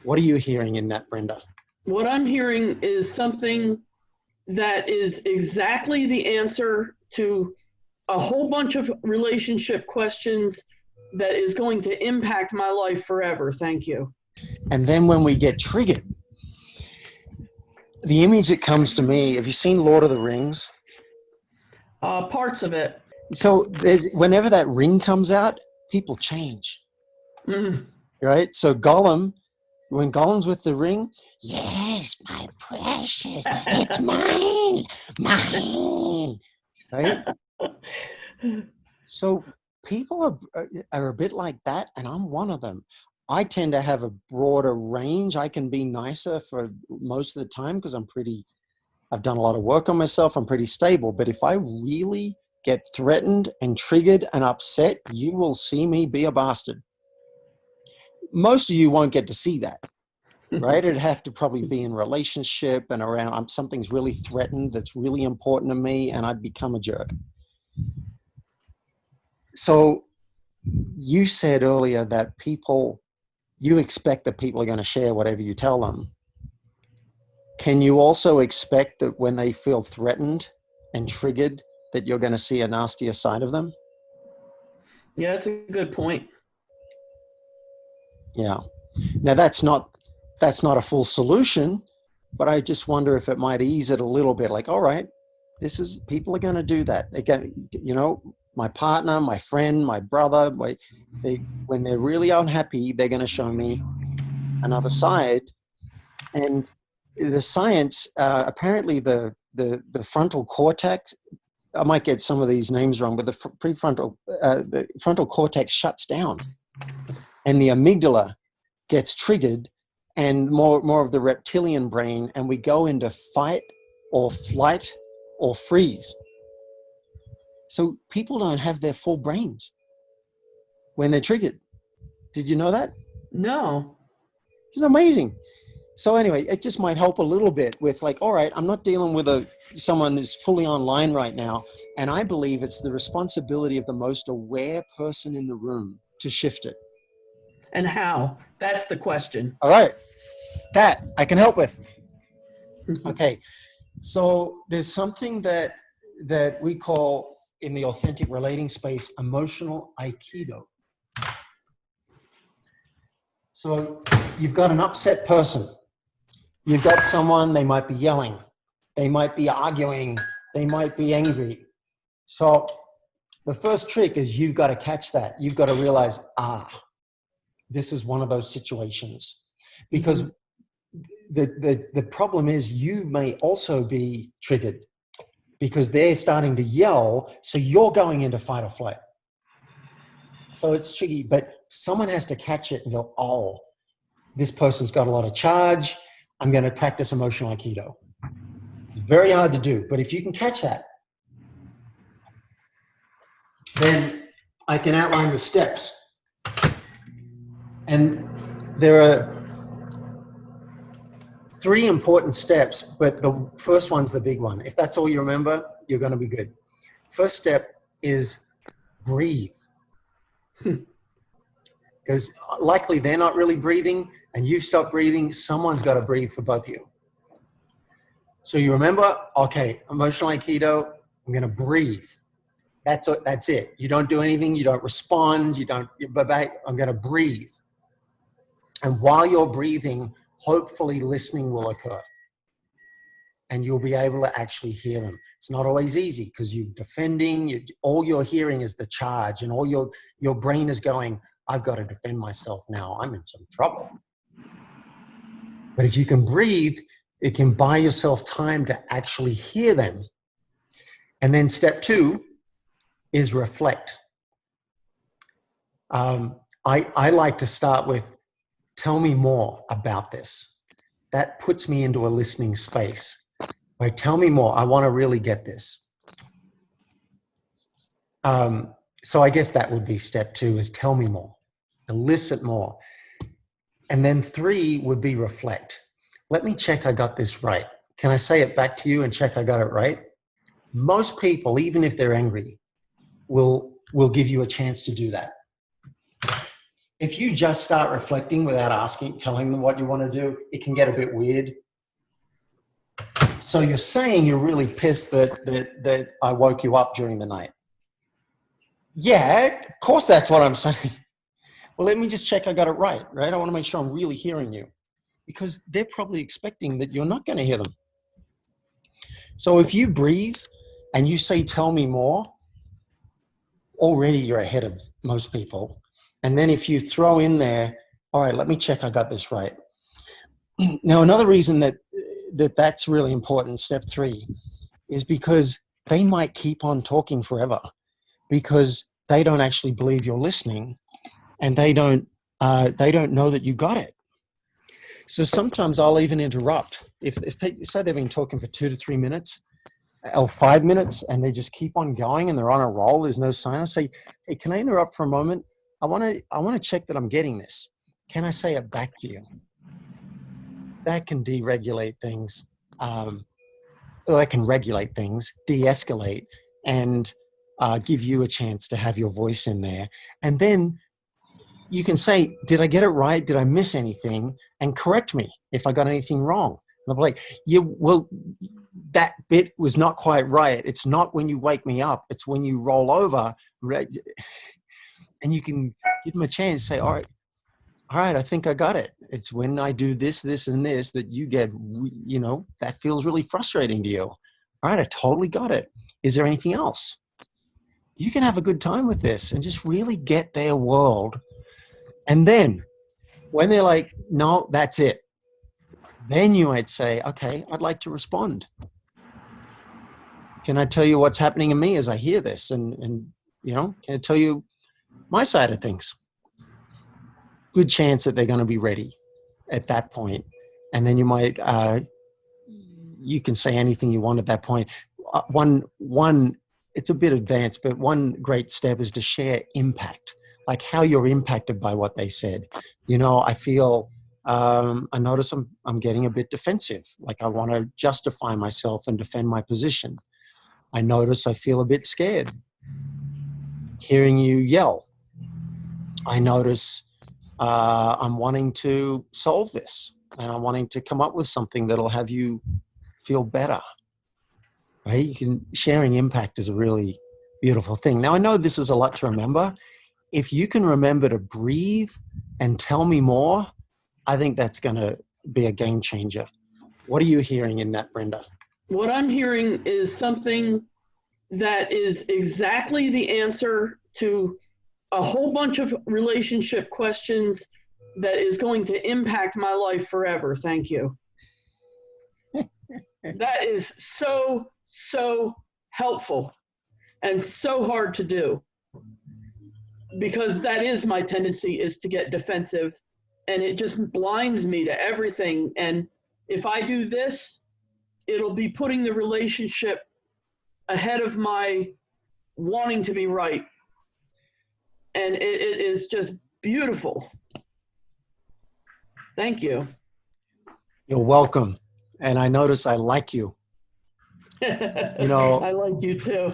What are you hearing in that, Brenda? What I'm hearing is something that is exactly the answer to a whole bunch of relationship questions that is going to impact my life forever. Thank you. And then when we get triggered, the image that comes to me, have you seen Lord of the Rings? Parts of it. So whenever that ring comes out, people change, right? So Gollum, when Gollum's with the ring, yes, my precious, it's mine, mine, right? So people are a bit like that, and I'm one of them. I tend to have a broader range. I can be nicer for most of the time because I've done a lot of work on myself. I'm pretty stable. But if I really get threatened and triggered and upset, you will see me be a bastard. Most of you won't get to see that, right? It'd have to probably be in relationship and around something's really threatened that's really important to me, and I'd become a jerk. So you said earlier that you expect that people are going to share whatever you tell them. Can you also expect that when they feel threatened and triggered, that you're going to see a nastier side of them? Yeah, that's a good point. Yeah. Now that's not a full solution, but I just wonder if it might ease it a little bit. Like, all right, people are going to do that. They get, my partner, my friend, my brother, when they're really unhappy, they're going to show me another side. And the science, apparently the frontal cortex, I might get some of these names wrong, but the frontal cortex shuts down and the amygdala gets triggered and more of the reptilian brain, and we go into fight or flight or freeze. So people don't have their full brains when they're triggered. Did you know that? No. It's amazing. So anyway, it just might help a little bit with like, all right, I'm not dealing with someone who's fully online right now. And I believe it's the responsibility of the most aware person in the room to shift it. And how? That's the question. All right, that I can help with. Okay, so there's something that we call in the authentic relating space emotional Aikido. So you've got an upset person. You've got someone, they might be yelling, they might be arguing, they might be angry. So the first trick is you've got to catch that. You've got to realize, this is one of those situations. Because the problem is you may also be triggered because they're starting to yell, so you're going into fight or flight. So it's tricky, but someone has to catch it and go, oh, this person's got a lot of charge. I'm going to practice emotional Aikido. It's very hard to do, but if you can catch that, then I can outline the steps. And there are 3 important steps, but the first one's the big one. If that's all you remember, you're going to be good. First step is breathe. Because likely they're not really breathing and you've stopped breathing, someone's got to breathe for both of you. So you remember, okay, emotional Aikido, I'm going to breathe. That's it. You don't do anything. You don't respond. I'm going to breathe. And while you're breathing, hopefully listening will occur. And you'll be able to actually hear them. It's not always easy because you're defending. All you're hearing is the charge, and all your brain is going, I've got to defend myself now. I'm in some trouble. But if you can breathe, it can buy yourself time to actually hear them. And then step 2 is reflect. I like to start with, tell me more about this. That puts me into a listening space. Right? Tell me more. I want to really get this. So I guess that would be step 2 is tell me more, elicit more. And then 3 would be reflect. Let me check I got this right. Can I say it back to you and check I got it right? Most people, even if they're angry, will give you a chance to do that. if you just start reflecting without asking, telling them what you want to do, it can get a bit weird. So you're saying you're really pissed that I woke you up during the night. Yeah, of course that's what I'm saying. Well, let me just check I got it right, right? I want to make sure I'm really hearing you because they're probably expecting that you're not going to hear them. So if you breathe and you say, tell me more, already you're ahead of most people. And then if you throw in there, all right, let me check I got this right. Now, another reason that's really important, step 3, is because they might keep on talking forever because they don't actually believe you're listening and they don't know that you got it. So sometimes I'll even interrupt. If people say they've been talking for 2 to 3 minutes or 5 minutes and they just keep on going and they're on a roll, there's no sign. I'll say, hey, can I interrupt for a moment? I want to check that I'm getting this. Can I say it back to you? That can deregulate things. That can regulate things, de-escalate, and give you a chance to have your voice in there. And then you can say, did I get it right? Did I miss anything? And correct me if I got anything wrong. And I'm like, yeah, well, that bit was not quite right. It's not when you wake me up. It's when you roll over. And you can give them a chance, say, all right, I think I got it. It's when I do this, this, and this that you get, that feels really frustrating to you. All right, I totally got it. Is there anything else? You can have a good time with this and just really get their world. And then when they're like, no, that's it. Then you might say, okay, I'd like to respond. Can I tell you what's happening in me as I hear this? And can I tell you my side of things? Good chance that they're going to be ready at that point. And then you might, you can say anything you want at that point. One, it's a bit advanced, but one great step is to share impact, like how you're impacted by what they said. I feel, I notice I'm getting a bit defensive. Like I want to justify myself and defend my position. I notice I feel a bit scared hearing you yell. I notice I'm wanting to solve this and I'm wanting to come up with something that'll have you feel better. Right? Sharing impact is a really beautiful thing. Now I know this is a lot to remember. If you can remember to breathe and tell me more, I think that's going to be a game changer. What are you hearing in that, Brenda? What I'm hearing is something that is exactly the answer to a whole bunch of relationship questions that is going to impact my life forever. Thank you. That is so helpful and so hard to do because that is my tendency, is to get defensive, and it just blinds me to everything. And if I do this, it'll be putting the relationship ahead of my wanting to be right. And it is just beautiful. Thank you. You're welcome. And I notice I like you. I like you too.